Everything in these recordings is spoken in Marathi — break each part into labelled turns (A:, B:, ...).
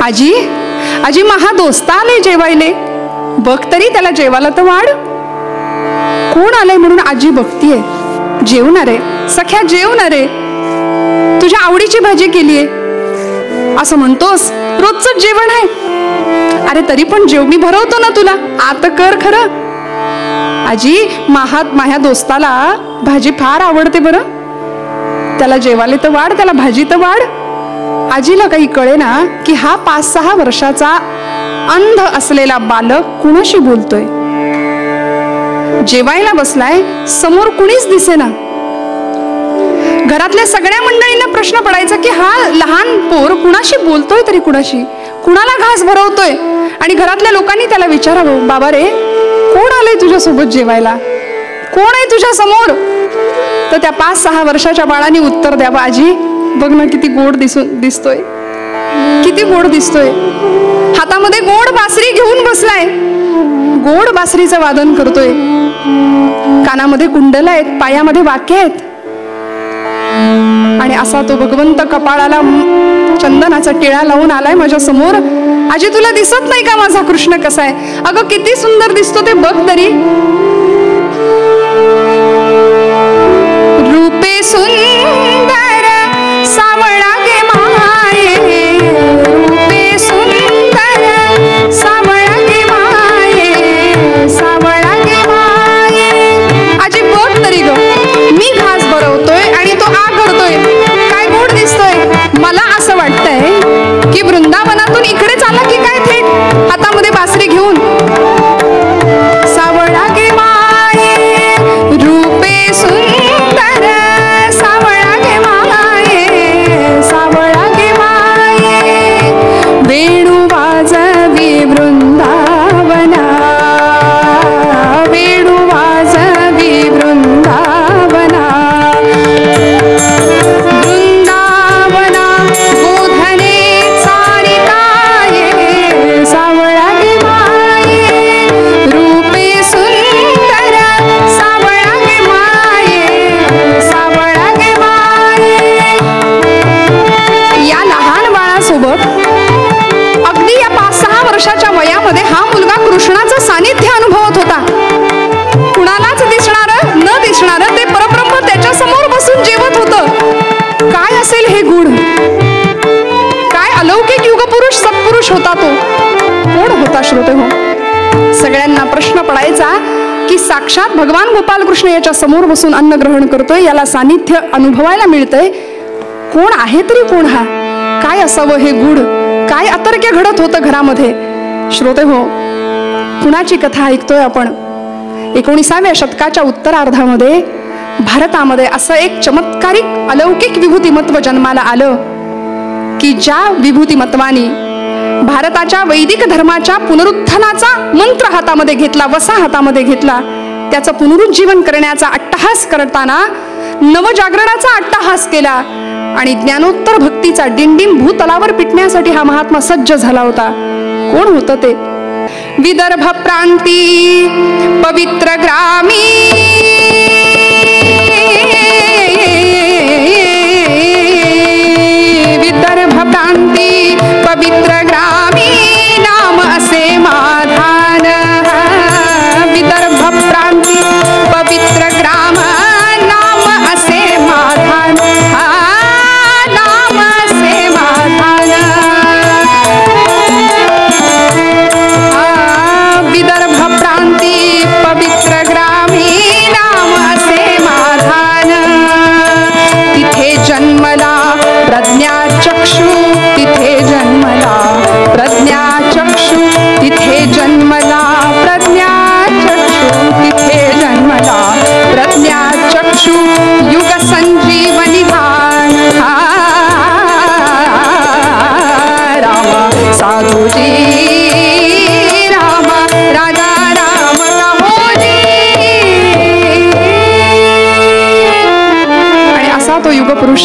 A: आजी आजी महा दोस्त आले जेवायले, बघ तरी त्याला जेवायला तर वाढ. कोण आलंय म्हणून आजी बघतीये. जेवणार आहे सख्या, जेवणार आहे. तुझ्या आवडीची भाजी केलीये असं म्हणतोस, रोजच जेवण आहे. अरे तरी पण जेव, मी भरवतो ना तुला, आता कर खरं. आजी माझ्या दोस्ताला भाजी फार आवडते बरं, त्याला जेवायला तर वाढ, त्याला भाजी तर वाढ. आजीला काही कळे ना की हा 5-6 वर्षाचा अंध असलेला बालक कुणाशी बोलतोय. जेवायला बसलाय, समोर कुणीच दिसेना. घरातल्या सगळ्या मंडळींना प्रश्न पडायचा की हा लहान पोर कुणाशी बोलतोय, तरी कुणाला घास भरवतोय. आणि घरातल्या लोकांनी त्याला विचारावं, बाबा रे कोण आलंय तुझ्या सोबत जेवायला, कोण आहे तुझ्या समोर. तर त्या 5-6 वर्षाच्या बाळाने उत्तर द्यावं, आजी बघ ना किती गोड दिसतोय, किती गोड दिसतोय. हातामध्ये गोड बासरी घेऊन बसलाय, गोड बासरीचं वादन करतोय. कानामध्ये कुंडल आहेत, पायामध्ये वाक्य आहेत. आणि असा तो भगवंत कपाळाला चंदनाचा टिळा लावून आलाय माझ्या समोर. आजी तुला दिसत नाही का माझा कृष्ण कसा आहे. अगं किती सुंदर दिसतो ते बघ तरी. रूपे सुंदर सावळा गे माये, रूपे सुंदर सावळा गे माये, सावळा गे माये. आजी बघ तरी ग, मी घास भरवतोय आणि तो आ करतोय, काय गोड दिसतोय. मला असं वाटतंय की वृंदावनातून इकडे चाला की काय थेट हातामध्ये बासरी घेऊन. सावळा गे माये रूपे सुंदर सावळा गे माये, सावळा गे माये. वेणू वाजवी वृंदावना, वेणू वाजवी वृंदावना. वृंदावना गोधने चारिताये, सावळा गे माये रूपे सुंदर सावळा गे माये, सावळा गे माये. या लहान बाळासोबत अगदी या 5-6 वर्षाच्या वयामध्ये हा मुलगा कृष्णाचं सानिध्य अनुभवत होता. कुणालाच दिसणारं न दिसणारं ते परब्रह्म त्याच्या समोर बसून जेवत होतं. काय असेल हे गुण, काय अलौकिक युगपुरुष सत्पुरुष होता तो. कोण होता श्रोते हो. सगळ्यांना प्रश्न पडायचा की साक्षात भगवान गोपाल कृष्ण याच्या समोर बसून अन्न ग्रहण करतोय, याला सानिध्य अनुभवायला मिळतंय. कोण आहे तरी कोण हा, काय असावं हे गुढ, काय अतर्क्य घडत होतं घरामध्ये. श्रोते हो, कुणाची कथा ऐकतोय आपण. 19व्या शतकाच्या उत्तरार्धामध्ये भारतामध्ये असं एक चमत्कारिक अलौकिक विभूतिमत्व जन्माला आलं की ज्या विभूतिमत्वानी भारताच्या वैदिक धर्माच्या पुनरुत्थानाचा मंत्र हातामध्ये घेतला, वसा हातामध्ये घेतला. त्याचं पुनरुज्जीवन करण्याचा अट्टहास करताना नवजागरणाचा अट्टहास केला आणि ज्ञानोत्तर भक्तीचा डिंडिम भूतलावर पिटण्यासाठी हा महात्मा सज्ज झाला होता. कोण होतं ते. विदर्भ प्रांती पवित्र ग्रामी, विदर्भ प्रांती पवित्र ग्रामी नाम असे माधान. विदर्भ प्रांती पवित्र ग्राम नाम असे माधान, नाम असे माधान. विदर्भ प्रांती पवित्र ग्रामी नाम असे माधान. तिथे जन्मला प्रज्ञाचक्षु, तिथे जन्मला प्रज्ञाचक्षु, तिथे जन्मला प्रज्ञाचक्षु, तिथे जन्मला प्रज्ञाचक्षु. युग संजीवनी भान राम साधुजी, राम राजा राम कहोजी. आणि असा तो युगपुरुष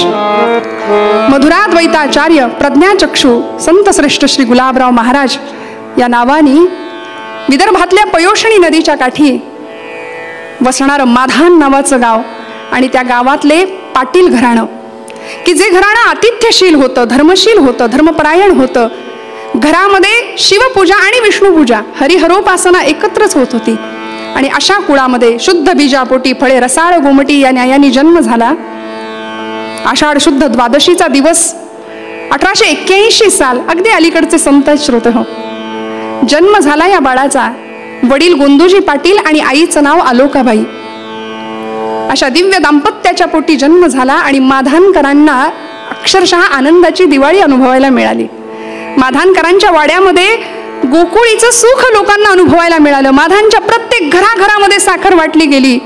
A: मधुराद्वैताचार्य प्रज्ञाचक्षु संत श्रेष्ठ श्री गुलाबराव महाराज या नावानी विदर्भातल्या पयोषणी नदीच्या काठी वसणारं माधान नावाचं गाव आणि त्या गावातले पाटील घराणं की जे घराणं आतिथ्यशील होतं, धर्मशील होतं, धर्मपरायण होतं. घरामध्ये शिवपूजा आणि विष्णुपूजा, हरिहरोपासना एकत्रच होत होती. आणि अशा कुळामध्ये शुद्ध बीजापोटी फळे रसाळ गोमटी या न्यायाने जन्म झाला. आषाढ शुद्ध द्वादशीचा दिवस 1881 साल, अगदी अलीकडचे संत श्रोते हो, जन्म झाला या बाळाचा. वडील गोंदूजी पाटील आणि आईचं नाव आलोकाबाई. अशा दिव्य दाम्पत्याच्या पोटी जन्म झाला आणि माधानकरांना अक्षरशः आनंदाची दिवाळी अनुभवायला मिळाली. माधानकरांच्या वाड्यामध्ये गोकुळीचं सुख लोकांना अनुभवायला मिळालं. माधानच्या प्रत्येक घराघरामध्ये साखर वाटली गेली.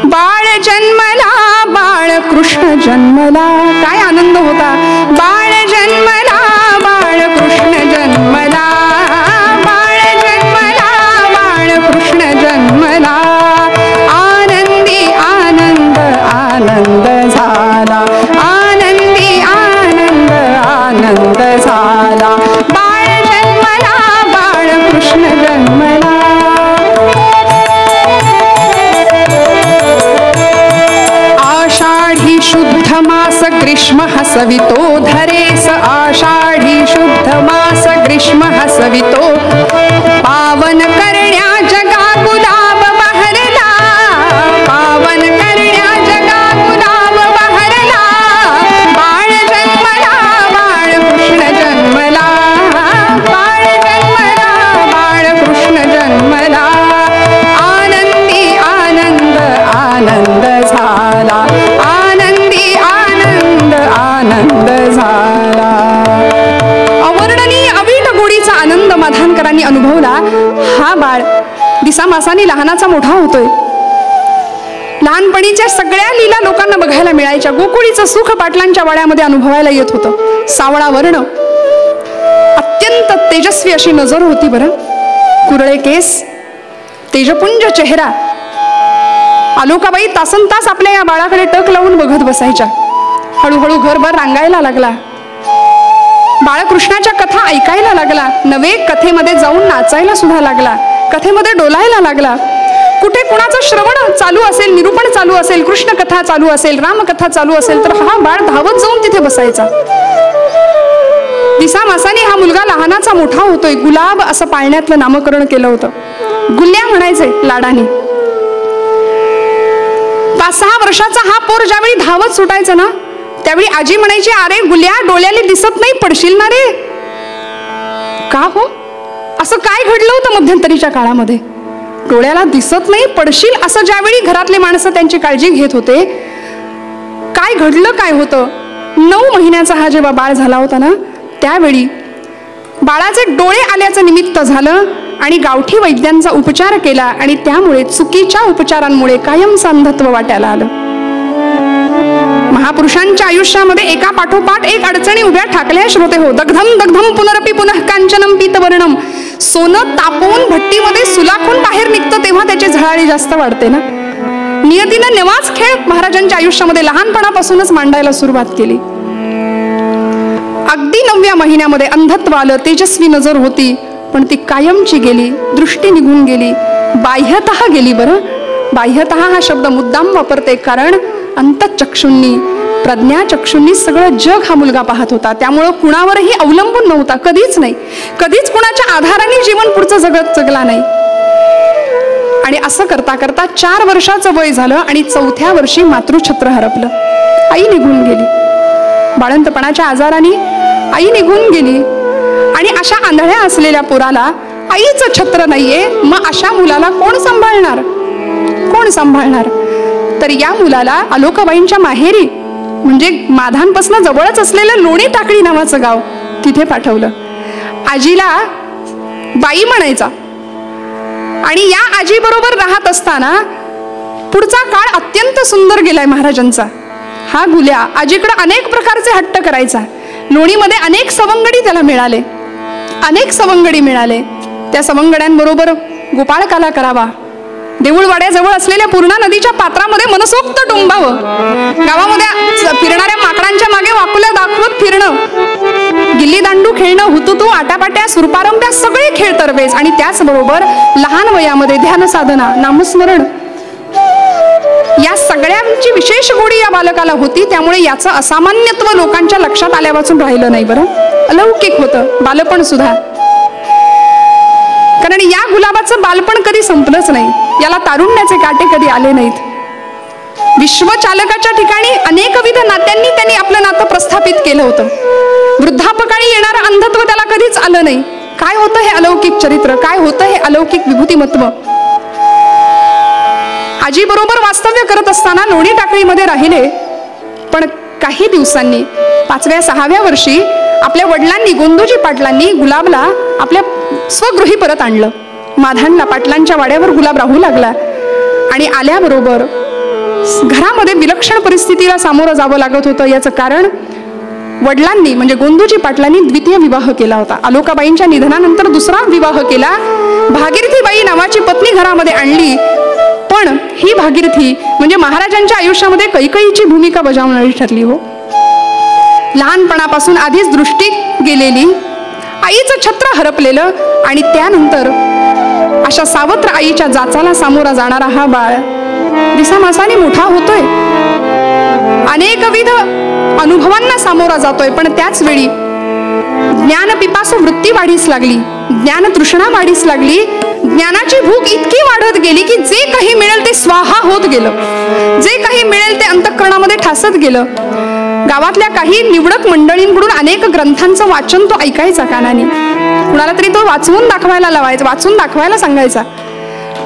A: बाळ जन्मला, बाळ कृष्ण जन्मला, काय आनंद होता. बाळ जन्मला, बाळ कृष्ण जन्मला, बाळ जन्मला, बाळ कृष्ण जन्मला, आनंदी आनंद आनंद झाला, आनंदी आनंद आनंद झाला, बाळ जन्मला, बाळ कृष्ण जन्मला. आषाढी शुद्ध मास ग्रीष्म हसवितो धरेस, आषाढी शुद्ध मास ग्रीष्म हसवितो, पावन करण्या जगा गुलाब बहरला, पावन करण्या जगा गुलाब बहरला, बाळ जन्मला, बाळ कृष्ण जन्मला, बाळ जन्मला, बाळ कृष्ण जन्मला, आनंदी आनंद आनंद झाला, आनंदी आनंद आनंद झाला. अवर्णनीय अवीट गोडीचा आनंद माधानकरांनी अनुभवला. हा बाळ दिसामासाने लहानाचा मोठा होतोय. लहानपणीच्या सगळ्या लीला लोकांना बघायला मिळायच्या. गोकुळीचं सुख पाटलांच्या वाड्यामध्ये अनुभवायला येत होतं. सावळा वर्ण, अत्यंत तेजस्वी अशी नजर होती बरं, कुरळे केस, तेजपुंज चेहरा. आलोकाबाई तासन तास आपल्या या बाळाकडे टक लावून बघत बसायच्या. हळूहळू घरभर रांगायला लागला. बाळकृष्णाच्या कथा ऐकायला लागला. नवे कथेमध्ये जाऊन नाचायला सुद्धा लागला. कथेमध्ये डोलायला लागला. कुठे कुणाचं श्रवण चालू असेल, निरूपण चालू असेल, कृष्ण कथा चालू असेल, रामकथा चालू असेल, तर हा बाळ धावत जाऊन तिथे बसायचा. दिसामासाने हा मुलगा लहानाचा मोठा होतोय. गुलाब असं पाळण्यातलं नामकरण केलं होतं. गुल्ल्या म्हणायचे लाडाने. 5-6 वर्षाचा हा पोर ज्यावेळी धावत सुटायचा ना, त्यावेळी आजी म्हणायची, अरे गुल्या, डोळ्याला दिसत नाही, पडशील ना रे. का हो, असं काय घडलं होतं मध्यंतरीच्या काळामध्ये? डोळ्याला दिसत नाही, पडशील, असं ज्यावेळी घरातले माणसं त्यांची काळजी घेत होते, काय घडलं, काय होतं? 9 महिन्याचा हा जेव्हा बाळ झाला होता ना, त्यावेळी बाळाचे डोळे आल्याचं निमित्त झालं आणि गावठी वैद्यांचा उपचार केला आणि त्यामुळे चुकीच्या उपचारांमुळे कायमचं अंधत्व वाट्याला आलं. महापुरुषांच्या आयुष्यामध्ये एका पाठोपाठ एक अडचणी उभ्या ठाकल्या श्रोते हो. दग्धम दग्धम पुनरपी पुनः कांचनम पीतवर्णम. सोनं तापवून भट्टीमध्ये सुलाखून बाहेर निघतं तेव्हा त्याची झळाळी जास्त वाढते ना. नियतीनं नेवाच खेळ महाराजांच्या आयुष्यामध्ये लहानपणापासूनच मांडायला सुरुवात केली. अगदी 9व्या महिन्यामध्ये अंधत्व आलं. तेजस्वी नजर होती, पण ती कायमची गेली. दृष्टी निघून गेली, बाह्यतः गेली. बरं, बाह्यतः हा शब्द मुद्दाम वापरते, कारण अंतःचक्षुंनी, प्रज्ञाचक्षुंनी सगळं जग हा मुलगा पाहत होता. त्यामुळं कुणावरही अवलंबून नव्हता, कधीच नाही. कधीच कुणाच्या आधाराने जीवन पुढचं जगला नाही. आणि असं करता करता 4 वर्षाचं वय झालं आणि 4थ्या वर्षी मातृछत्र हरपलं. आई निघून गेली. बाळंतपणाच्या आजाराने आई निघून गेली. आणि अशा आंधळ्या असलेल्या पोराला आईचं छत्र नाहीये, मग अशा मुलाला कोण सांभाळणार? कोण सांभाळणार? तर या मुलाला आलोकाबाईंच्या माहेरी, म्हणजे माधानपासून जवळच असलेलं लोणी टाकळी नावाचं गाव, तिथे पाठवलं. आजीला बाई म्हणायचा. आणि या आजी बरोबर राहत असताना पुढचा काळ अत्यंत सुंदर गेलाय महाराजांचा. हा गुल्या आजीकडे अनेक प्रकारचे हट्ट करायचा. लोणीमध्ये अनेक सवंगडी त्याला मिळाले, अनेक सवंगडी मिळाले. त्या सवंगड्यांबरोबर गोपाळकाला करावा. देऊळवाड्याजवळ असलेल्या पूर्णा नदीच्या पात्रामध्ये मनसोक्त टुंबावं. गावामध्ये फिरणाऱ्या माकडांच्या मागे वाकुल्या दाखवत फिरणं, गिल्ली दांडू खेळणं, हुतुतू, आटापाट्या, सुरपारंब्या सगळे खेळ तरवेज. आणि त्याचबरोबर लहान वयामध्ये ध्यान साधना, नामस्मरण, या सगळ्यांची विशेष गोडी या बालकाला होती. त्यामुळे याचं असामान्यत्व लोकांच्या लक्षात आल्यापासून राहिलं नाही. बरं, अलौकिक होतं बालपण सुद्धा. कारण या गुलाबाचं बालपण कधी संपलंच नाही, याला तारुण्याचे काटे कधी आले नाहीत. विश्वचालकाच्या ठिकाणी अनेकविध नात्यांनी त्यांनी आपलं नातं प्रस्थापित केलं होतं. वृद्धापकाळी येणारं अंधत्व त्याला कधीच आलं नाही. काय होतं हे अलौकिक चरित्र, काय होतं हे अलौकिक विभूतिमत्व. आजी बरोबर वास्तव्य करत असताना लोणी टाकळीमध्ये राहिले, पण काही दिवसांनी 5व्या 6व्या वर्षी आपल्या वडिलांनी गोंदूजी पाटलांनी गुलाबला आपल्या स्वगृही परत आणलं. माधानला पाटलांच्या वाड्यावर गुलाब राहू लागला आणि आल्याबरोबर घरामध्ये विलक्षण परिस्थितीला सामोरं जावं लागत होतं. याचं कारण वडिलांनी म्हणजे गोंदूजी पाटलांनी द्वितीय विवाह केला होता. अलोकाबाईंच्या निधनानंतर दुसरा विवाह केला. भागीरथीबाई नावाची पत्नी घरामध्ये आणली, पण ही भागीरथी म्हणजे महाराजांच्या आयुष्यामध्ये कैकईची भूमिका बजावणारी ठरली. हो, लहानपणापासून आधीच दृष्टी गेलेली, आईचं छत्र हरपलेलं आणि त्यानंतर अशा सावत्र आईच्या जाचाला सामोरा जाणारा हा बाळ दिसामासाने मोठा होतोय, अनेकविध अनुभवांना सामोरा जातोय. पण त्याच वेळी ज्ञानपिपासू वृत्ती वाढीस लागली, ज्ञान तृष्णा वाढीस लागली. ज्ञानाची भूक इतकी वाढत गेली की जे काही मिळेल ते स्वाहा होत गेलं, जे काही मिळेल ते अंतःकरणामध्ये ठासत गेलं. गावातल्या काही निवडक मंडळींकडून अनेक ग्रंथांचं वाचन तो ऐकायचा कानाने. कुणाला तरी तो वाचून दाखवायला लावायचा, वाचून दाखवायला सांगायचा.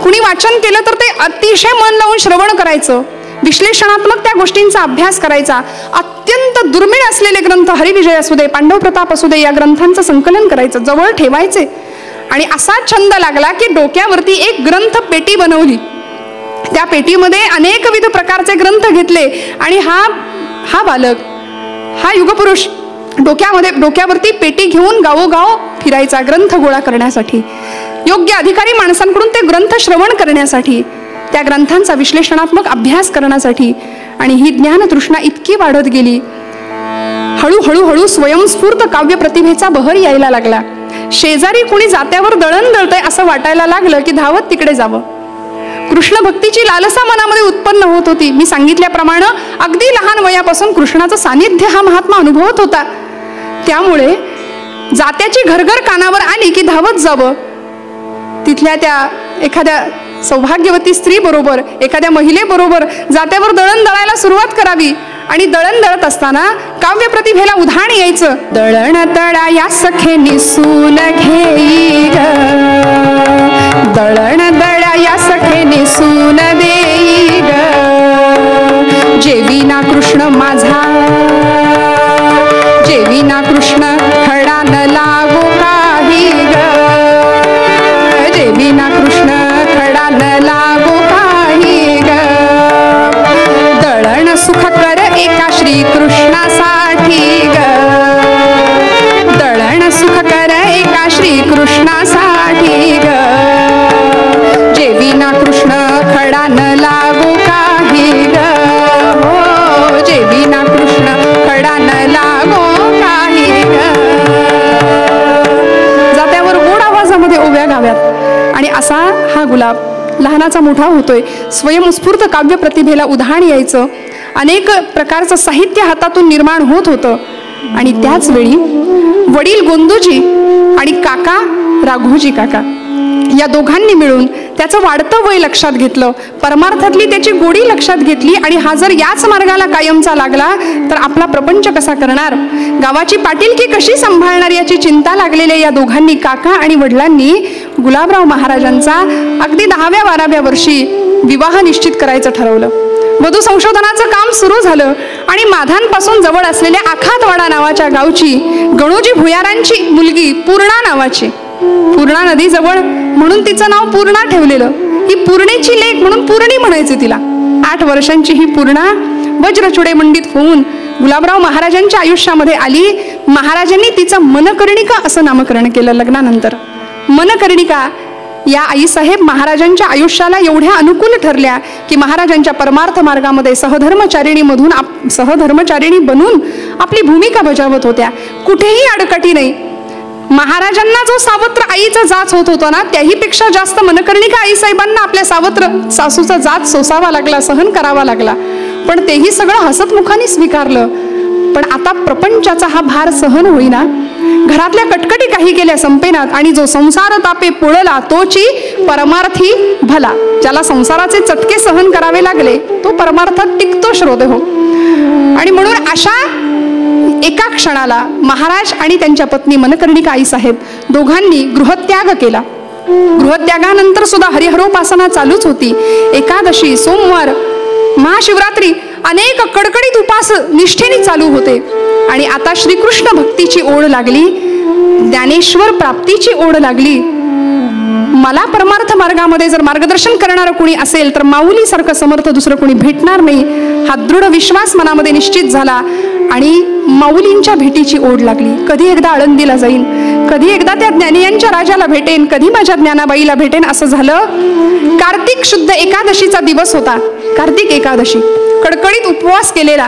A: कुणी वाचन केलं तर ते अतिशय मन लावून श्रवण करायचं, विश्लेषणात्मक त्या गोष्टींचा अभ्यास करायचा. अत्यंत दुर्मिळ असलेले ग्रंथ हरिविजय असू दे, पांडव प्रताप असू दे, या ग्रंथांचं संकलन करायचं, जवळ ठेवायचे. आणि असा छंद लागला की डोक्यावरती एक ग्रंथ पेटी बनवली. त्या पेटीमध्ये अनेकविध प्रकारचे ग्रंथ घेतले आणि हा बालक, हा युगपुरुष डोक्यावरती पेटी घेऊन गावोगाव फिरायचा ग्रंथ गोळा करण्यासाठी, योग्य अधिकारी माणसांकडून ते ग्रंथ श्रवण करण्यासाठी, त्या ग्रंथांचा विश्लेषणात्मक अभ्यास करण्यासाठी. आणि ही ज्ञानतृष्णा इतकी वाढत गेली, हळूहळू स्वयंस्फूर्त काव्य प्रतिभेचा बहर यायला लागला. शेजारी कुणी जात्यावर दळण दळतंय असं वाटायला लागलं की धावत तिकडे जावं. कृष्ण भक्तीची लालसा मनामध्ये उत्पन्न होत होती. मी सांगितल्याप्रमाणे अगदी लहान वयापासून कृष्णाचं सानिध्य हा महात्मा अनुभवत होता. त्यामुळे जात्याची घरघर कानावर आली की धावत जावं, तिथल्या त्या एखाद्या सौभाग्यवती स्त्री बरोबर, एखाद्या महिलेबरोबर जात्यावर दळण दळायला सुरुवात करावी. आणि दळण दळत असताना काव्य प्रतिभेला उधाण यायचं. दळण दळा या सखे निसून घेई ग, दळण दळा या सखे निसून देई ग, जेविना कृष्ण माझा, जेविना कृष्ण खडा न लागो काही ग, जेविना कृष्ण खडा न लागो काही ग, दळण सुख कर एका श्री कृष्णासाठी ग, दळण सुख कर एका श्री कृष्णासाठी ग, जेविना कृष्ण खडा न लागो काही ग, हो जेविना कृष्ण खडा न लागो काही ग. जात्यावर गोड आवाजामध्ये ओव्या गाव्यात. आणि असा हा गुलाब लहानाचा मोठा होतोय. स्वयंस्फूर्त काव्य प्रतिभेला उधाण यायचं, अनेक प्रकारचं साहित्य हातातून निर्माण होत होतं. आणि त्याच वेळी वडील गोंदूजी आणि काका राघोजी काका या दोघांनी मिळून त्याचं वाढतं वय लक्षात घेतलं, परमार्थातली त्याची गोडी लक्षात घेतली. आणि हा जर याच मार्गाला कायमचा लागला तर आपला प्रपंच कसा करणार, गावाची पाटीलकी कशी सांभाळणार, याची चिंता लागलेल्या या दोघांनी, काका आणि वडिलांनी, गुलाबराव महाराजांचा अगदी 10व्या 12व्या वर्षी विवाह निश्चित करायचं ठरवलं. वधू संशोधनाचं काम सुरू झालं आणि माधानपासून जवळ असलेल्या आखातवाडा नावाच्या गावची गणोजी भुयारांची मुलगी पूर्णा नावाची, पूर्णा नदी जवळ म्हणून तिचं नाव पूर्णा ठेवलेलं. ही पूर्णेची लेक म्हणून पूर्णी म्हणायचे तिला. 8 वर्षांची ही पूर्णा वज्रचुडे मंडित होऊन गुलाबराव महाराजांच्या आयुष्यामध्ये आली. महाराजांनी तिचं मनकर्णिका असं नामकरण केलं लग्नानंतर. मनकर्णिका या आईसाहेब महाराजांच्या आयुष्याला एवढ्या अनुकूल ठरल्या की महाराजांच्या परमार्थ मार्गामध्ये सहधर्मचारिणी बनून आपली भूमिका बजावत होत्या. कुठेही अडकटी नाही. महाराजांना जो सावत्र आईचा जाच होत होता ना, त्याहीपेक्षा जास्त मनकर्णिका आईसाहेबांना आपल्या सावत्र सासूचा जाच सोसावा लागला, सहन करावा लागला. पण तेही सगळं हसतमुखाने स्वीकारलं. पण आता प्रपंचाचा हा भार सहन होईना. घरातल्या कटकटी काही केल्या संपेनात, आणि जो संसार तापे पुळला तोची परमार्थी भला. ज्याला संसाराचे चटके सहन करावे लागले तो परमार्थात टिकतो श्रोते हो. आणि म्हणून अशा एका क्षणाला महाराज आणि त्यांच्या पत्नी मनकर्णिका आईसाहेब दोघांनी गृहत्याग केला. गृहत्यागानंतर सुद्धा हरिहरोपासना चालूच होती. एकादशी, सोमवार, महाशिवरात्री अनेक कडकडीत उपास निष्ठेने चालू होते. आणि आता श्रीकृष्ण भक्तीची ओढ लागली, ज्ञानेश्वर प्राप्तीची ओढ लागली. मला परमार्थ मार्गामध्ये जर मार्गदर्शन करणारं कोणी असेल तर माऊलीसारखं समर्थ दुसरं कोणी भेटणार नाही, हा दृढ विश्वास मनामध्ये निश्चित झाला. आणि माऊलींच्या भेटीची ओढ लागली. कधी एकदा आळंदीला जाईन, कधी एकदा त्या ज्ञानियांच्या राजाला भेटेन, कधी माझ्या ज्ञानाबाईला भेटेन, असं झालं. कार्तिक शुद्ध एकादशीचा दिवस होता. कार्तिक एकादशी, कडकडीत उपवास केलेला,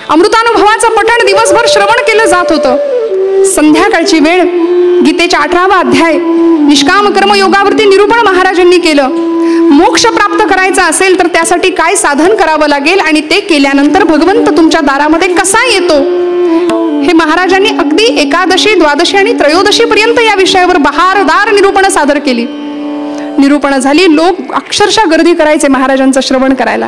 A: अमृतानुभवाचं पठण दिवसभर श्रवण केलं जात होतं. संध्याकाळची वेळ, गीतेचा 18वा अध्याय निष्काम कर्मयोगावरती निरूपण महाराजांनी केलं. मोक्ष प्राप्त करायचा असेल तर त्यासाठी काय साधन करावं लागेल आणि ते केल्यानंतर भगवंत तुमच्या दारामध्ये कसा येतो, हे महाराजांनी अगदी एकादशी, द्वादशी आणि त्रयोदशी पर्यंत या विषयावर बहारदार निरूपण सादर केली. निरूपण झाली. लोक अक्षरशः गर्दी करायचे महाराजांचं श्रवण करायला.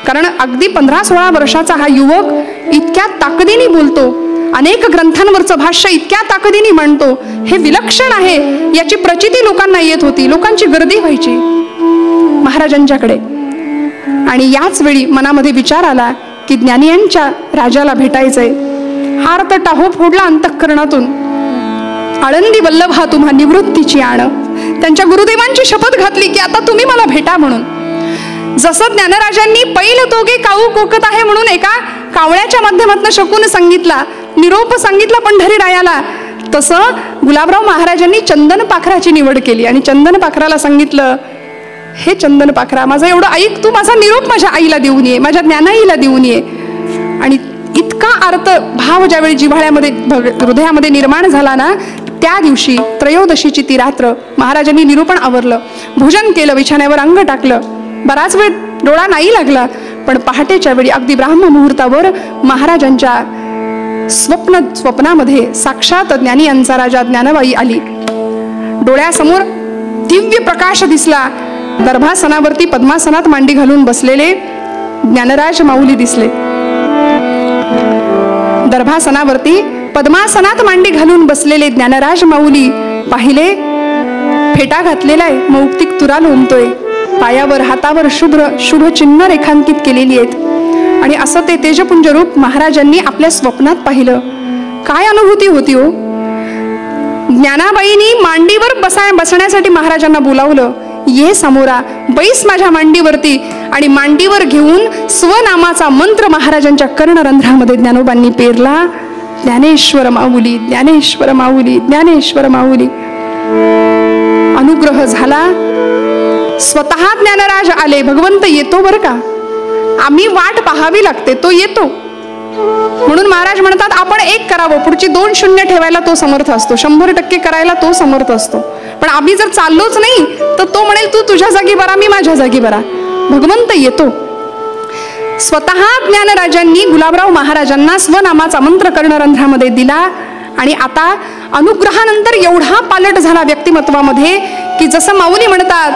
A: कारण अगदी 15-16 वर्षाचा हा युवक इतक्या ताकदीने बोलतो, अनेक ग्रंथांवरचं भाष्य इतक्या ताकदीने मांडतो, हे विलक्षण आहे याची प्रचिती लोकांना येत होती. लोकांची गर्दी व्हायची महाराजांच्याकडे. आणि याच वेळी मनामध्ये विचार आला की ज्ञानियांच्या राजाला भेटायचंय. हार तर टाहो फोडला अंतःकरणातून. आळंदी वल्लभा तुम्हा निवृत्तीची आण. त्यांच्या गुरुदेवांची शपथ घातली की आता तुम्ही मला भेटा म्हणून. जसं ज्ञानराजांनी पैल तोगे काऊ कोकत आहे म्हणून एका कावळ्याच्या माध्यमातून शकून सांगितला, निरोप सांगितला पंढरीरायाला, तसं गुलाबराव महाराजांनी चंदन पाखराची निवड केली. आणि चंदन पाखराला सांगितलं, हे चंदन पाखरा, माझं एवढं ऐक, तू माझा निरोप माझ्या आईला देऊन ये, माझ्या ज्ञानाईला देऊन ये. आणि इतका अर्थ भाव ज्यावेळी जिव्हाळ्यामध्ये हृदयामध्ये निर्माण झाला ना, त्या दिवशी त्रयोदशीची ती रात्र महाराजांनी निरूपण आवरलं, भोजन केलं, बिछाण्यावर अंग टाकलं. बराच वेळ डोळा नाही लागला, पण पहाटेच्या वेळी अगदी ब्राह्म मुहूर्तावर महाराजांच्या स्वप्नामध्ये साक्षात ज्ञानी यांचा राजा ज्ञानबाई आली. डोळ्यासमोर दिव्य प्रकाश दिसला. दर्भासनावरती पद्मासनात मांडी घालून बसलेले ज्ञानराज माऊली दिसले. दर्भासनावरती पद्मासनात मांडी घालून बसलेले ज्ञानराज माऊली पाहिले. फेटा घातलेला आहे, मौक्तिक तुरा लोंबतोय, पायावर हातावर शुभ चिन्ह रेखांकित केलेली आहेत. आणि असं ते तेजपुंज रूप महाराजांनी आपल्या स्वप्नात पाहिलं. काय अनुभूती होती हो. ज्ञानाबाईंनी मांडीवर बसण्यासाठी महाराजांना बोलावलं. ये समोरा, बैस माझ्या मांडीवरती. आणि मांडीवर घेऊन स्वनामाचा मंत्र महाराजांच्या कर्णरंध्रामध्ये ज्ञानोबांनी पेरला. ज्ञानेश्वर माऊली, ज्ञानेश्वर माऊली, ज्ञानेश्वर माऊली. अनुग्रह झाला. स्वतः ज्ञानराज आले. भगवंत येतो बरं का, आम्ही वाट पाहावी लागते, तो येतो. म्हणून महाराज म्हणतात आपण एक करावं, पुढची 2 शून्य ठेवायला तो समर्थ असतो, 100% करायला तो समर्थ असतो. पण आम्ही जर चाललोच नाही तर तो म्हणेल तू तुझ्या जागी बरा, मी माझ्या जागी बरा. भगवंत येतो. स्वतः ज्ञानराजांनी गुलाबराव महाराजांना स्वनामाचा मंत्र कर्णरंध्रामध्ये दिला. आणि आता अनुग्रहानंतर एवढा पालट झाला व्यक्तिमत्वामध्ये की जसं माऊली म्हणतात,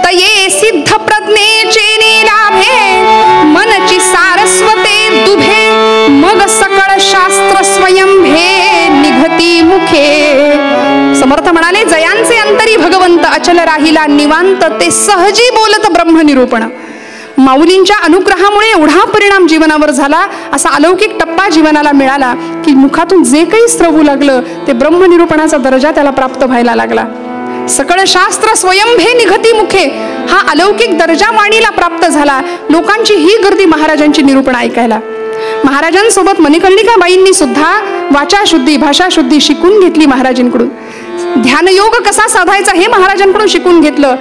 A: तये सिद्ध प्रज्ञेचे लाभे मनची सारस्वते दुभे, मग सकळ शास्त्र स्वयंभे निघती मुखे. समर्थ म्हणाले, जयांचे अंतरी भगवंत अचल राहिला निवांत, ते सहजी बोलत ब्रह्मनिरूपण. माऊलींच्या अनुग्रहामुळे एवढा परिणाम जीवनावर झाला, असा अलौकिक टप्पा जीवनाला मिळाला की मुखातून जे काही स्रवू लागलं ते ब्रह्मनिरूपणाचा दर्जा त्याला प्राप्त व्हायला लागला. सकळ शास्त्र स्वयंभे निघती मुखे, हा अलौकिक दर्जा वाणीला प्राप्त झाला. लोकांची ही गर्दी महाराजांची निरूपण ऐकायला. महाराजांसोबत मणिकर्णिकाबाईंनी सुद्धा वाचाशुद्धी, भाषाशुद्धी शिकून घेतली महाराजांकडून. ध्यानयोग कसा साधायचा हे महाराजांकडून शिकून घेतलं.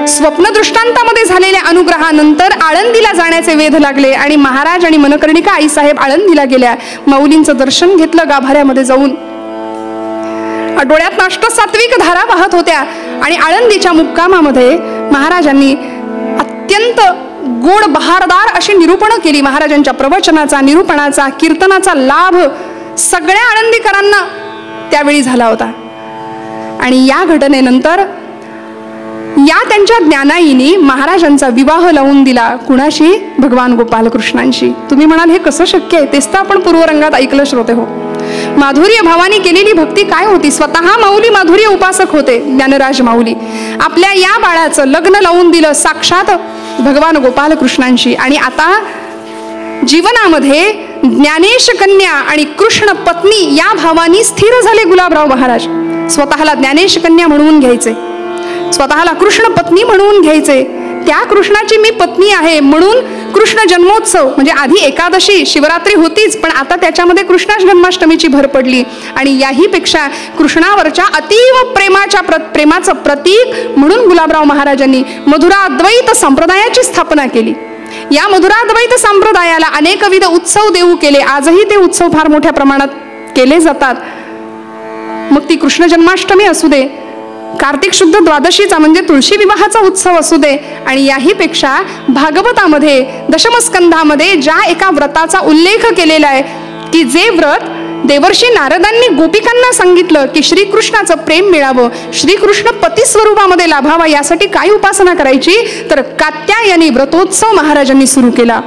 A: स्वप्न दृष्टांतामध्ये झालेल्या अनुग्रहानंतर आळंदीला जाण्याचे वेध लागले आणि महाराज आणि मनकर्णिका आईसाहेब आळंदीला गेल्या. माऊलींचं दर्शन घेतलं गाभाऱ्यामध्ये जाऊन. डोळ्यात अष्टसात्विक धारा वाहत होत्या. आणि आळंदीच्या मुक्कामामध्ये महाराजांनी अत्यंत गोड बहारदार अशी निरूपणं केली. महाराजांच्या प्रवचनाचा, निरूपणाचा, कीर्तनाचा लाभ सगळ्या आळंदीकरांना त्यावेळी झाला होता. आणि या घटनेनंतर या त्यांच्या ज्ञानाईनी महाराजांचा विवाह लावून दिला. कुणाशी? भगवान गोपालकृष्णांशी. तुम्ही म्हणाल हे कसं शक्य आहे? तेच तर आपण पूर्वरंगात ऐकलं श्रोते हो. माधुर्य भावानी केलेली भक्ती काय होती? स्वतः माऊली माधुर्य उपासक होते, ज्ञानराज माऊली. आपल्या या बाळाचं लग्न लावून दिलं साक्षात भगवान गोपालकृष्णांशी. आणि आता जीवनामध्ये ज्ञानेश कन्या आणि कृष्ण पत्नी या भावानी स्थिर झाले गुलाबराव महाराज. स्वतःला ज्ञानेश कन्या म्हणून घ्यायचे, स्वतःला कृष्ण पत्नी म्हणून घ्यायचे. त्या कृष्णाची मी पत्नी आहे म्हणून कृष्ण जन्मोत्सव, म्हणजे आधी एकादशी शिवरात्री होतीच, पण आता त्याच्यामध्ये कृष्ण जन्माष्टमीची भर पडली. आणि याही पेक्षा कृष्णावरच्या अतीव प्रेमाचं प्रतीक म्हणून गुलाबराव महाराजांनी मधुराद्वैत संप्रदायाची स्थापना केली. या मधुराद्वैत संप्रदायाला अनेकविध उत्सव देऊ केले. आजही ते उत्सव फार मोठ्या प्रमाणात केले जातात. मग ती कृष्ण जन्माष्टमी असू दे, कार्तिक शुद्ध द्वादशीचा म्हणजे तुळशी विवाहाचा उत्सव असू दे, आणि याही पेक्षा भागवतामध्ये दशमस्कंधामध्ये ज्या एका व्रताचा उल्लेख केलेला आहे की जे व्रत देवर्षी नारदांनी गोपिकांना सांगितलं की श्रीकृष्णाचं प्रेम मिळावं, श्रीकृष्ण पती स्वरूपामध्ये लाभावा, यासाठी काय उपासना करायची? तर कात्यायनी व्रतोत्सव महाराजांनी सुरू केला.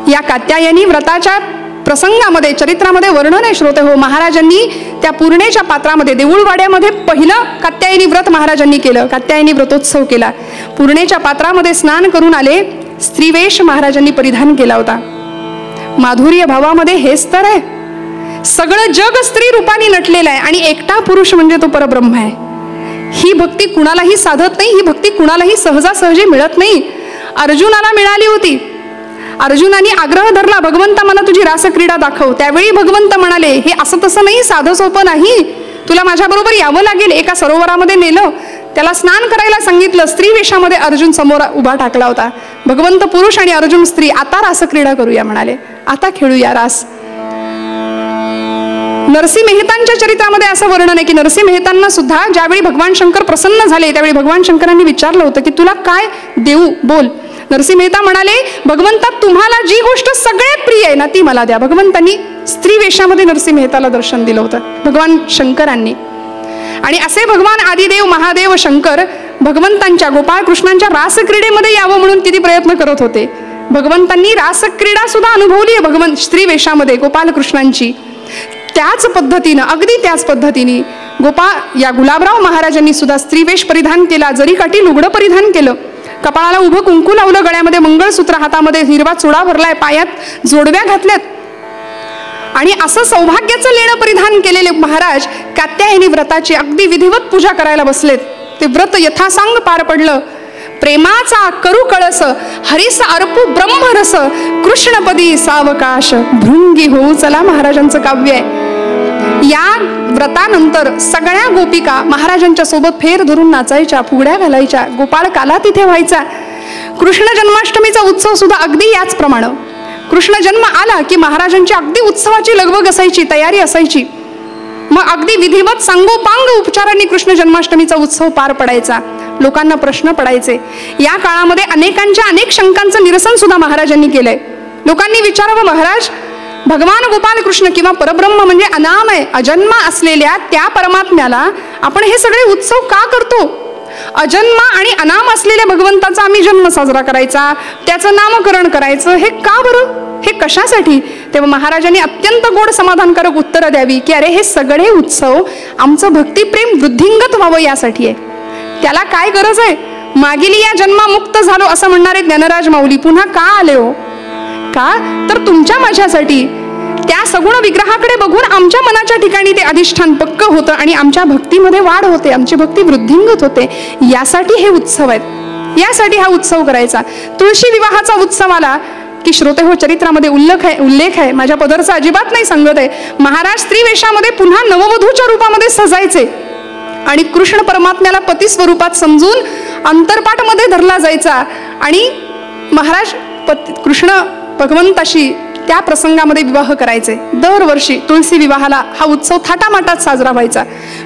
A: या कात्यायनी व्रताच्या प्रसंगामध्ये चरित्रामध्ये वर्णन आहे श्रोते हो. महाराजांनी त्या पूर्णेच्या पात्रामध्ये देऊळवाड्यामध्ये पहिलं कात्यायनी व्रत महाराजांनी केलं, कात्यायनी व्रतोत्सव केला. पूर्णेच्या पात्रामध्ये स्नान करून आले, स्त्रीवेश महाराजांनी परिधान केला होता. माधुर्य भावामध्ये हेच तर आहे. सगळं जग स्त्री रूपाने नटलेलं आहे आणि एकटा पुरुष म्हणजे तो परब्रह्म आहे. ही भक्ती कुणालाही साधत नाही, ही भक्ती कुणालाही सहजासहजी मिळत नाही. अर्जुनाला मिळाली होती. अर्जुनाने आग्रह धरला, भगवंता मला तुझी रासक्रीडा दाखव. त्यावेळी भगवंत म्हणाले, हे असं तसं नाही, साधं सोपं नाही, तुला माझ्याबरोबर यावं लागेल. एका सरोवरामध्ये नेलं, त्याला स्नान करायला सांगितलं. स्त्री वेशामध्ये अर्जुन समोर उभा टाकला होता. भगवंत पुरुष आणि अर्जुन स्त्री. आता रासक्रीडा करूया म्हणाले, आता खेळूया रास. नरसिंह मेहतांच्या चरित्रामध्ये असं वर्णन आहे की नरसिंह मेहतांना सुद्धा ज्यावेळी भगवान शंकर प्रसन्न झाले त्यावेळी भगवान शंकरांनी विचारलं होतं की तुला काय देऊ, बोल. नरसिंह मेहता म्हणाले, भगवंता तुम्हाला जी गोष्ट सगळ्यात प्रिय आहे ना ती मला द्या. भगवंतांनी स्त्री वेशामध्ये नरसिंह मेहताला दर्शन दिलं होतं भगवान शंकरांनी. आणि असे भगवान आदिदेव महादेव शंकर भगवंतांच्या गोपाळकृष्णांच्या रासक्रीडेमध्ये यावं म्हणून किती प्रयत्न करत होते. भगवंतांनी रासक्रीडा सुद्धा अनुभवली आहे भगवंत स्त्री वेशामध्ये गोपालकृष्णांची. त्याच पद्धतीनं, अगदी त्याच पद्धतीने या गुलाबराव महाराजांनी सुद्धा स्त्रीवेश परिधान केला, जरीकाठी लुगडं परिधान केलं, कपाळाला उभं कुंकू लावलं, गळ्यामध्ये मंगळसूत्र, हातामध्ये हिरवा चुडा भरलाय, पायात जोडव्या घातल्यात आणि असं सौभाग्याचं लेणं परिधान केलेले महाराज कात्यायनी व्रताची अगदी विधिवत पूजा करायला बसलेत. ते व्रत यथासांग पार पडलं. प्रेमाचा करू कळस, हरिस अर्पू ब्रह्मरस, कृष्णपदी सावकाश, भृंगी होऊ चला महाराजांचं काव्य आहे. या व्रतानंतर सगळ्या गोपिका महाराजांच्या सोबत फेर धरून नाचायच्या, फुगड्या घालायच्या, गोपाळ काला तिथे व्हायचा. कृष्ण जन्माष्टमीचा उत्सव सुद्धा अगदी याचप्रमाणे. कृष्ण जन्म आला की महाराजांची अगदी उत्सवाची लगबग असायची, तयारी असायची. मग अगदी विधिवत सांगोपांग उपचारांनी कृष्ण जन्माष्टमीचा उत्सव पार पडायचा. लोकांना प्रश्न पडायचे. या काळामध्ये अनेकांच्या अनेक शंकांचं निरसन सुद्धा महाराजांनी केलंय. लोकांनी विचारावं, महाराज भगवान गोपाल कृष्ण किंवा परब्रह्म म्हणजे अनामय अजन्मा असलेल्या त्या परमात्म्याला आपण हे सगळे उत्सव का करतो? अजन्मा आणि अनाम असलेल्या भगवंताचा आम्ही जन्म साजरा करायचा, त्याचं नामकरण करायचं, हे का बरं? हे कशासाठी? तेव्हा महाराजांनी अत्यंत गोड समाधानकारक उत्तरं द्यावी की अरे हे सगळे उत्सव आमचं भक्तिप्रेम वृद्धिंगत व्हावं यासाठी आहे. त्याला काय गरज आहे? मागील या जन्मामुक्त झालो असं म्हणणारे ज्ञानराज माऊली पुन्हा का आले हो? का तर तुमच्या माझ्यासाठी. त्या सगुण विग्रहाकडे बघून आमच्या मनाच्या ठिकाणी ते अधिष्ठान पक्क होतं आणि आमच्या भक्तीमध्ये वाढ होते, आमची भक्ती वृद्धिंगत होते. यासाठी हे उत्सव आहेत, यासाठी हा उत्सव करायचा. तुळशी विवाहाचा उत्सव आला की श्रोते हो चरित्रामध्ये उल्लेख आहे, माझ्या पदरचा अजिबात नाही सांगत आहे. महाराज स्त्री वेशामध्ये पुन्हा नववधूच्या रूपामध्ये सजायचे आणि कृष्ण परमात्म्याला पती स्वरूपात समजून अंतरपाठमध्ये धरला जायचा आणि महाराज कृष्ण भगवंताशी त्या प्रसंगामध्ये विवाह करायचे. दरवर्षी तुळशी विवाहाला हा उत्सव थाटामाटात साजरा व्हायचा,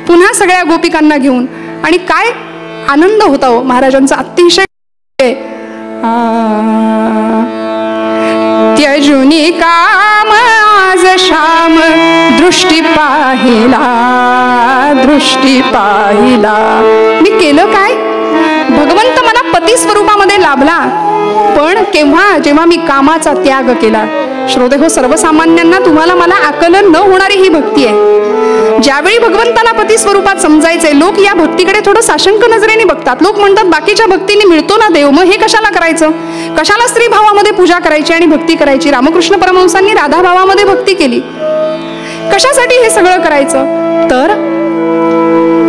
A: पुन्हा सगळ्या गोपिकांना घेऊन. आणि काय आनंद होता हो महाराजांचा अतिशय. त्यजुनी काम आज श्याम दृष्टी पाहिला, दृष्टी पाहिला. मी केलं काय? भगवंत मला पती स्वरूपामध्ये लाभला, पण केव्हा? जेव्हा मी कामाचा त्याग केला. श्रोते हो, सर्वसामान्यांना तुम्हाला मला आकलन न होणारी ही भक्ती आहे. ज्यावेळी भगवंताला पती स्वरूपात समजायचे, लोक या भक्तीकडे थोडं साशंक नजरेने बघतात. लोक म्हणतात बाकीच्या भक्तीने मिळतो ना देव, मग हे कशाला करायचं? कशाला स्त्री भावामध्ये पूजा करायची आणि भक्ती करायची? रामकृष्ण परमहंसांनी राधा भावामध्ये भक्ती केली. कशासाठी हे सगळं करायचं? तर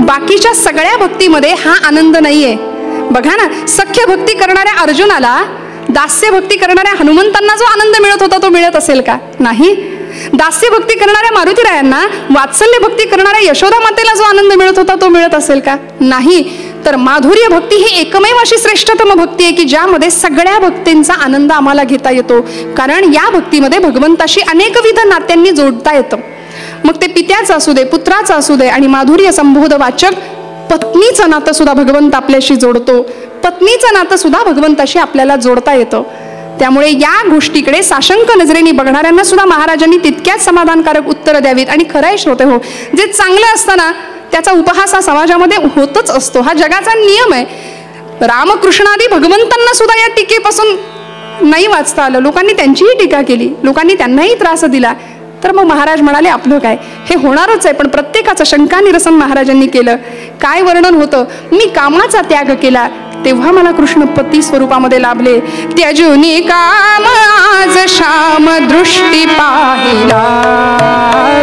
A: बाकीच्या सगळ्या भक्तीमध्ये हा आनंद नाहीये. बघा ना, सख्य भक्ती करणाऱ्या अर्जुनाला, दास्य भक्ती करणाऱ्या हनुमंतांना जो आनंद मिळत होता तो मिळत असेल का? नाही. दास्य भक्ती करणाऱ्या मारुतीरायांना, वात्सल्य भक्ती करणाऱ्या यशोदा मातेला जो आनंद मिळत होता तो मिळत असेल का? नाही. तर माधुर्य भक्ती ही एकमेव अशी श्रेष्ठतम भक्ती आहे की ज्यामध्ये सगळ्या भक्तींचा आनंद आम्हाला घेता येतो. कारण या भक्तीमध्ये भगवंताशी अनेकविध नात्यांनी जोडता येतं. मग ते पित्याचं असू दे, पुत्राचं असू दे, आणि माधुर्य संबोध वाचक पत्नीचं नातं सुद्धा भगवंत आपल्याशी जोडतो. पत्नीचं नातं सुद्धा भगवंताशी आपल्याला जोडता येतं. त्यामुळे या गोष्टीकडे साशंक नजरेने बघणाऱ्यांना सुद्धा महाराजांनी तितक्याच समाधानकारक उत्तरं द्यावीत. आणि खरं आहे श्रोते हो, जे चांगलं असतं ना त्याचा उपहास हा समाजामध्ये होतच असतो. हा जगाचा नियम आहे. रामकृष्णादी भगवंतांना सुद्धा या टीकेपासून नाही वाचता आलं. लोकांनी त्यांचीही टीका केली, लोकांनी त्यांनाही त्रास दिला. तर मग महाराज म्हणाले आपलं काय, हे होणारच आहे. पण प्रत्येकाचं शंका निरसन महाराजांनी केलं. काय वर्णन होतं? मी कामाचा त्याग केला तेव्हा मला कृष्ण पती स्वरूपामध्ये लाभले. त्यजुनी काम आज श्याम दृष्टी पाहिला,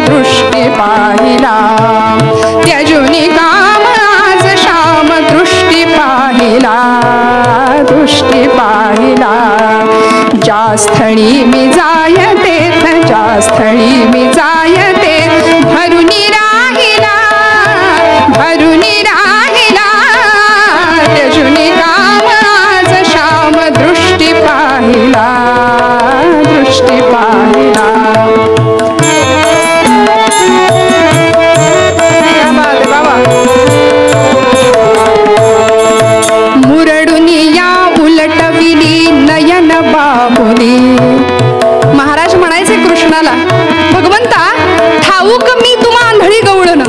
A: दृष्टी पाहिला. त्यजुनी काम आज श्याम दृष्टी पाहिला, दृष्टी पाहिला. ज्या स्थळी मी जायते, ज्या स्थळी मी जायते, भरुनी राहिला, भरुनी राहिला. त्यजुनी काम आज श्याम दृष्टी पाहिला, दृष्टी पाहिला. मुरडुनिया उलटविली नयन बाहुली. महाराज म्हणायचे कृष्णाला, भगवंता ठाऊक मी तुम्हा आंधळी गवळण,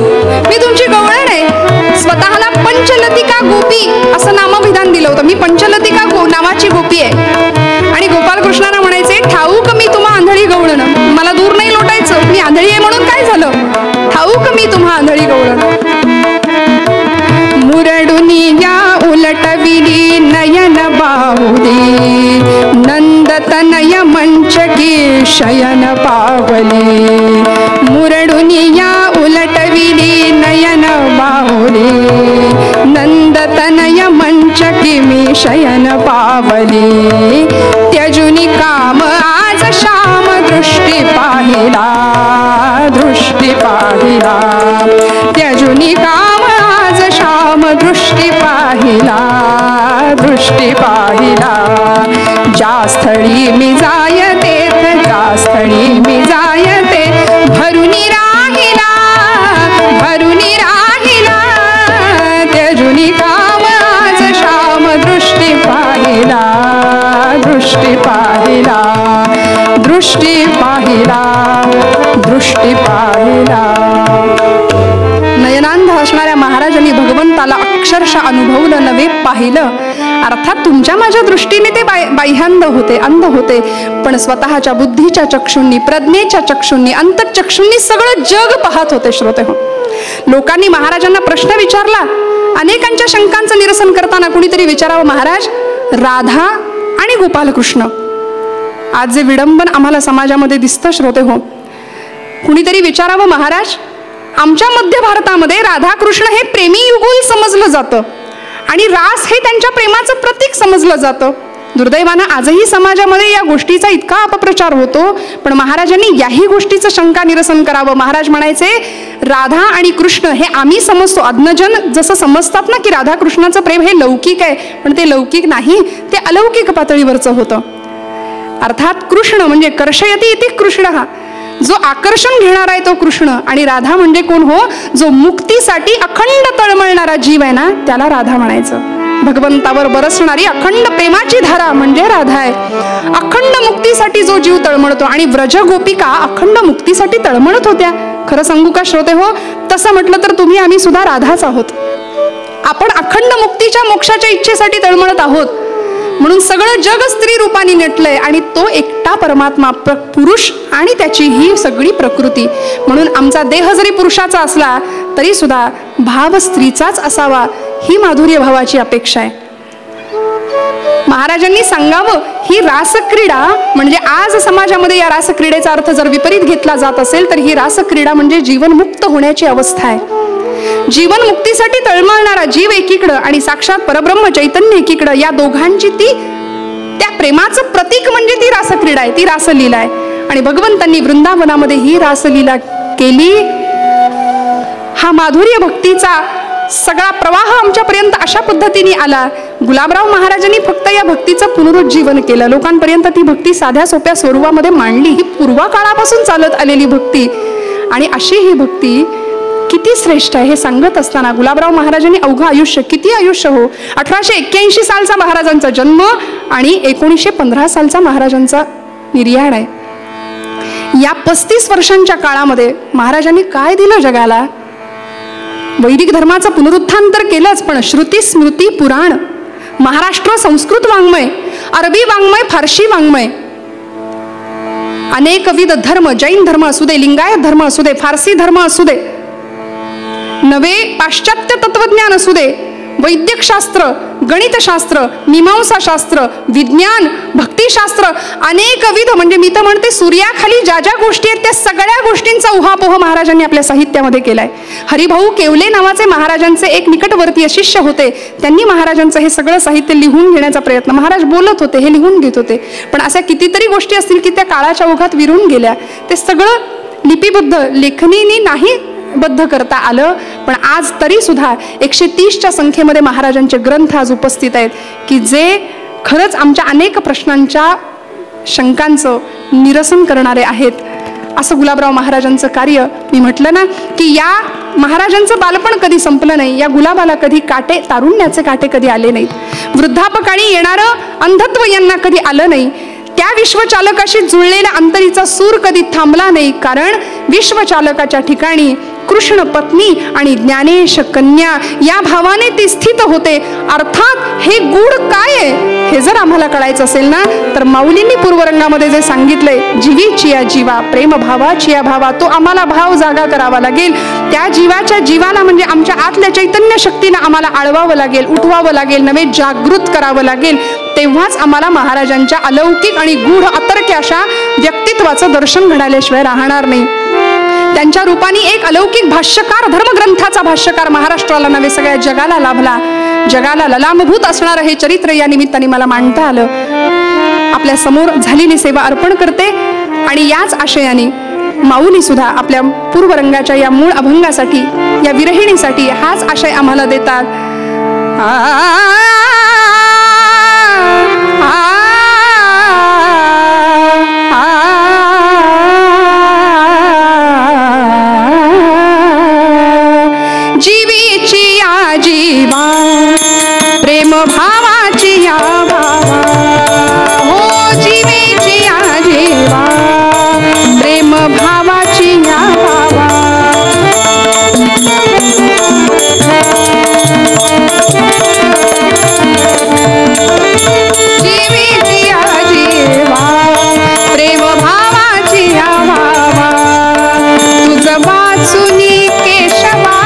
A: मी तुमची गवळण आहे. स्वतःला पंचलतिका गोपी असं नामविधान दिलं होतं. मी पंचलतिका नावाची गोपी आहे. आणि गोपाल कृष्णाला म्हणायचे ठाऊक मी तुम्हा आंधळी गवळण, मला दूर नाही लोटायचं. मी आंधळी आहे म्हणून काय झालं? ठाऊक मी तुम्हा आंधळी गवळण. मुरडुनिया उलटविली नयन बाहुली, नंदतनय मंचकी शयन पावली. मुरडुनिया उलटविली नयन बाहुली, नंदतनय मंचकी मी शयन पावली. त्यजुनी काम आज श्याम दृष्टी पाहिला, दृष्टी पाहिला. त्यजुनी काम आज श्याम दृष्टी पाहिला, दृष्टी पाहिला. ज्या स्थळी मी जायते, ज्या स्थळी मी जायते, भरुनी राहिला, भरुनी राहिला. त्यजुनी काम आज श्याम दृष्टी पाहिला, दृष्टी पाहिला, दृष्टी पाहिला, दृष्टी पाहिला. नयनांध असणाऱ्या महाराजांनी भगवंताला अक्षरशः अनुभवलं नव्हे, पाहिलं. अर्थात तुमच्या माझ्या दृष्टीने ते बाह्यांध होते, अंध होते, पण स्वतःच्या बुद्धीच्या चक्षुंनी, प्रज्ञेच्या चक्षुंनी, अंतःचक्षुंनी सगळं जग पाहत होते. श्रोते हो, लोकांनी महाराजांना प्रश्न विचारला. अनेकांच्या शंकांचं निरसन करताना कुणीतरी विचारावं, महाराज राधा आणि गोपालकृष्ण, आज जे विडंबन आम्हाला समाजामध्ये दिसतं श्रोते हो, कुणीतरी विचारावं, महाराज आमच्या मध्य भारतामध्ये राधाकृष्ण हे प्रेमी युगुल समजलं जातं आणि रास हे त्यांच्या प्रेमाचं प्रतीक समजलं जातं. दुर्दैवानं आजही समाजामध्ये या गोष्टीचा इतका अपप्रचार होतो. पण महाराजांनी याही गोष्टीचं शंका निरसन करावं. महाराज म्हणायचे राधा आणि कृष्ण हे आम्ही समजतो, अज्ञजन जसं समजतात ना की राधाकृष्णाचं प्रेम हे लौकिक आहे, पण ते लौकिक नाही, ते अलौकिक पातळीवरचं होतं. अर्थात कृष्ण म्हणजे कर्षयती इति कृष्ण, हा जो आकर्षण घेणारा आहे तो कृष्ण. आणि राधा म्हणजे कोण हो? जो मुक्तीसाठी अखंड तळमळणारा जीव आहे ना, त्याला राधा म्हणायचं. भगवंतावर बरसणारी अखंड प्रेमाची धारा म्हणजे राधा आहे. अखंड मुक्तीसाठी जो जीव तळमळतो, आणि व्रज गोपिका अखंड मुक्तीसाठी तळमळत होत्या. खरं सांगू का श्रोते हो, तसं म्हटलं तर तुम्ही आम्ही सुद्धा राधाच आहोत. आपण अखंड मुक्तीच्या मोक्षाच्या इच्छेसाठी तळमळत आहोत. म्हणून सगळं जग स्त्री रूपाने नटलंय, आणि तो एकटा परमात्मा पुरुष आणि त्याची ही सगळी प्रकृती. म्हणून आमचा देह जरी पुरुषाचा असला तरी सुद्धा भाव स्त्रीचाच असावा, ही माधुर्य भावाची अपेक्षा आहे. महाराजांनी सांगावं, ही रासक्रीडा म्हणजे आज समाजामध्ये या रासक्रीडेचा अर्थ जर विपरीत घेतला जात असेल तर ही रासक्रीडा म्हणजे जीवनमुक्त होण्याची अवस्था आहे. जीवन मुक्तीसाठी तळमळणारा जीव एकीकडं आणि साक्षात परब्रह्म चैतन्य एकीकडं, या दोघांची ती त्या प्रेमाचं प्रतीक म्हणजे ती रासक्रीडा आहे, ती रासलीला आहे. आणि भगवंतांनी वृंदावनामध्ये ही रासलीला केली. हा माधुर्य भक्तीचा सगळा प्रवाह आमच्यापर्यंत अशा पद्धतीने आला. गुलाबराव महाराजांनी फक्त या भक्तीचं पुनरुज्जीवन केलं, लोकांपर्यंत ती भक्ती साध्या सोप्या स्वरूपामध्ये मांडली. ही पूर्वकाळापासून चालत आलेली भक्ती, आणि अशी ही भक्ती किती श्रेष्ठ आहे हे सांगत असताना गुलाबराव महाराजांनी अवघं आयुष्य, किती आयुष्य हो, 1881 सालचा महाराजांचा जन्म आणि 1915 सालचा महाराजांचा निर्याण आहे. या 35 वर्षांच्या काळामध्ये महाराजांनी काय दिलं जगाला? वैदिक धर्माचं पुनरुत्थान तर केलंच, पण श्रुती स्मृती पुराण, महाराष्ट्र संस्कृत वाङ्मय, अरबी वाङ्मय, फारशी वाङ्मय, अनेकविध धर्म, जैन धर्म असू दे, लिंगायत धर्म असू दे, फारसी धर्म असू दे, नवे पाश्चात्य तत्वज्ञान असू दे, वैद्यकशास्त्र, गणितशास्त्र, मीमांसाशास्त्र, विज्ञान, भक्तिशास्त्र, अनेकविध म्हणजे मी तर म्हणते सूर्याखाली ज्या ज्या गोष्टी आहेत त्या सगळ्या गोष्टींचा उहापोह महाराजांनी आपल्या साहित्यामध्ये केलाय. हरिभाऊ केवले नावाचे महाराजांचे एक निकटवर्तीय शिष्य होते. त्यांनी महाराजांचं हे सगळं साहित्य लिहून घेण्याचा प्रयत्न, महाराज बोलत होते, हे लिहून घेत होते, पण अशा कितीतरी गोष्टी असतील की त्या काळाच्या ओघात विरून गेल्या. ते सगळं लिपिबद्ध लेखणीने नाही बद्ध करता आलं, पण आज तरी सुद्धा 130च्या संख्येमध्ये महाराजांचे ग्रंथ आज उपस्थित आहेत की जे खरंच आमच्या अनेक प्रश्नांच्या शंकांचं निरसन करणारे आहेत. असं गुलाबराव महाराजांचं कार्य. मी म्हटलं ना की या महाराजांचं बालपण कधी संपलं नाही, या गुलाबाला कधी काटे, तारुण्याचे काटे कधी आले नाहीत, वृद्धापकाळी येणारं अंधत्व यांना कधी आलं नाही, त्या विश्वचालकाशी जुळलेल्या अंतरीचा सूर कधी थांबला नाही, कारण विश्वचालकाच्या ठिकाणी कृष्ण पत्नी आणि ज्ञानेश कन्या या भावाने ती स्थित होते. अर्थात हे गूढ काय आहे हे जर आम्हाला कळायचं असेल ना तर माऊलींनी पूर्वरंगामध्ये जे सांगितलंय, जीवीची या जीवा, प्रेम भावाची या भावा, तो आम्हाला भाव जागा करावा लागेल. त्या जीवाच्या जीवाला म्हणजे आमच्या आतल्या चैतन्य शक्तीला आम्हाला आळवावं लागेल, उठवावं लागेल, नवे जागृत करावं लागेल. तेव्हाच आम्हाला महाराजांच्या अलौकिक आणि गूढ अतर्क्य अशा व्यक्तित्वाचं दर्शन घडाल्याशिवाय राहणार नाही. त्यांच्या रूपाने एक अलौकिक भाष्यकार, धर्मग्रंथाचा भाष्यकार महाराष्ट्राला नव्हे सगळ्या जगाला लाभला. जगाला ललामभूत असणारं हे चरित्र या निमित्ताने मला मांडता आलं. आपल्या समोर झालेली सेवा अर्पण करते आणि याच आशयाने माऊली सुद्धा आपल्या पूर्वरंगाच्या या मूळ अभंगासाठी, या विरहिणीसाठी हाच आशय आम्हाला देतात. जीवीची या जीवा, प्रेम भावाची या भावा, हो जीवीची या जीवा, प्रेम भावाची या भावा. जीवीची या जीवा, प्रेम भावाची या भावा, तुझं वाचुनी केशवा,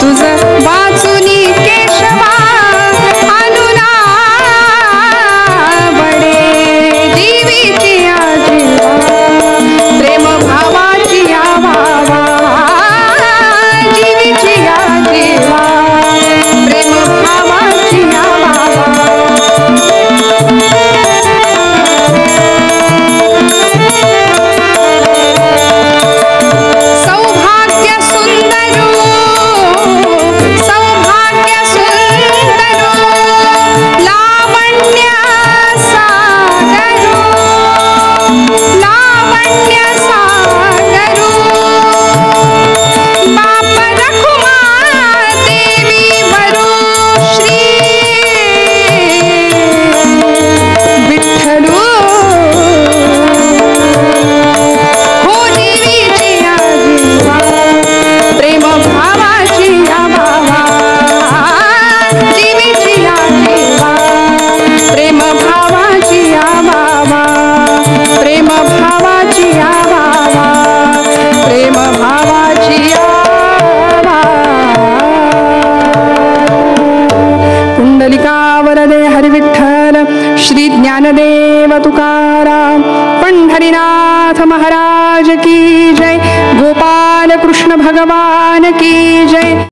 A: तुझं वाचुनी केशवा, अनु हरी विठ्ठल. श्री ज्ञानदेव तुकाराम पंढरीनाथ महाराज की जय. गोपाल कृष्ण भगवान की जय.